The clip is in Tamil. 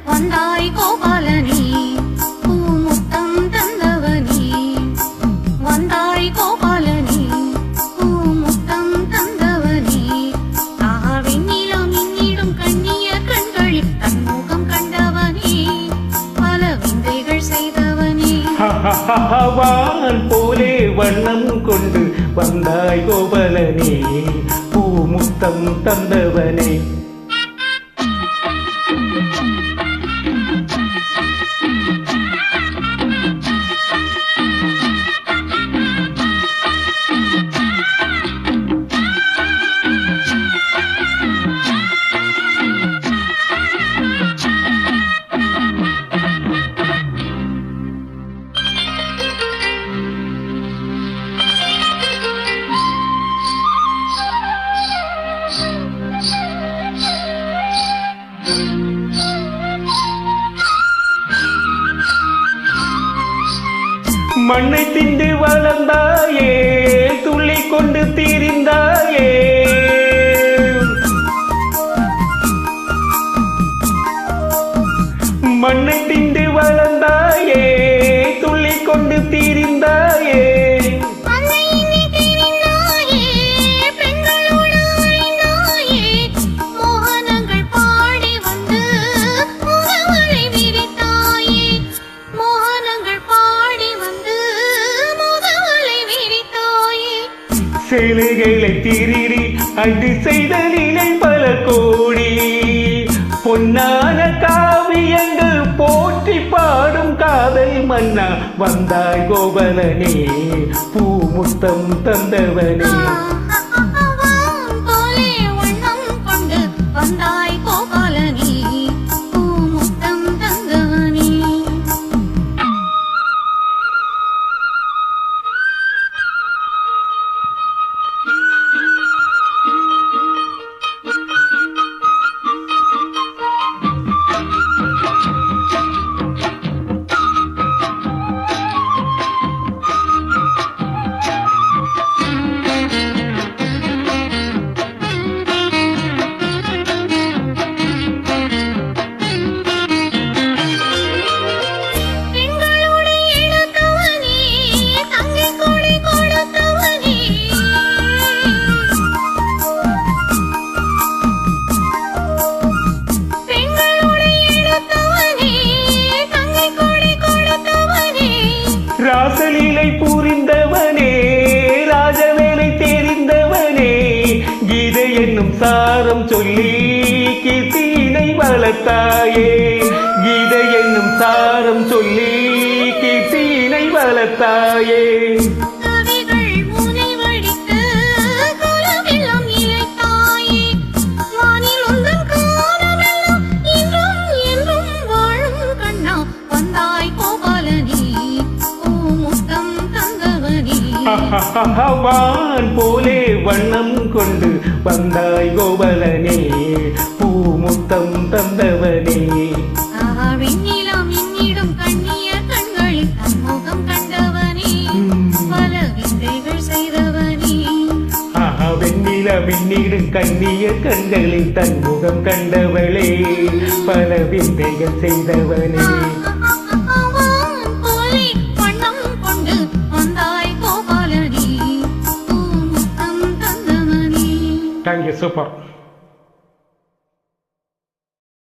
வந்தாய் கோபாலனே பூமுத்தம் தந்தவனே வந்தாய் கோபாலனே பூமுத்தம் தந்தவனே வெண்ணிலம் இன்னிடும் கண்ணிய கண்களில் தன்முகம் கண்டவனே பல விந்தைகள் செய்தவனே வான் போலே வண்ணம் கொண்டு வந்தாய் கோபாலனே பூமுத்தம் தந்தவனே மண்ணை திண்டு வளர்ந்தாயே துள்ளி கொண்டு தீரிந்தாயே மண்ணை திண்டு வளர்ந்தாயே துள்ளி கொண்டு தீரிந்தாயே சேலைகளை திருடி அது செய்த நிலை பல கோடி பொன்னான காவியங்கள் போற்றி பாடும் காதல் மன்னா வந்தாய் கோபாலனே பூமுத்தம் தந்தவனே வந்தாய் கோபாலனே பூமுத்தம் தந்தவனே ராசலீலை புரிந்தவனே ராஜவேலை தெரிந்தவனே கீதை என்னும் சாரம் சொல்லி கீர்த்தியினை வளர்த்தாயே கீதை என்னும் சாரம் சொல்லி கீர்த்தியினை வளர்த்தாயே வான் போலே வண்ணம் கொண்டு வந்தாய் கோபாலனே பூமுத்தம் தந்தவனே வெண்ணிலம் இன்னிடும் கண்ணிய கண்களில் தன்முகம் கண்டவனே பல விந்தைகள் செய்தவனே வெண்ணிலம் இன்னிடும் கண்ணிய கண்களில் தன்முகம் கண்டவளே பல விந்தைகள் செய்தவனே வந்தாய் கோபாலனே பூமுத்தம் தந்தவனே. Thank you, super.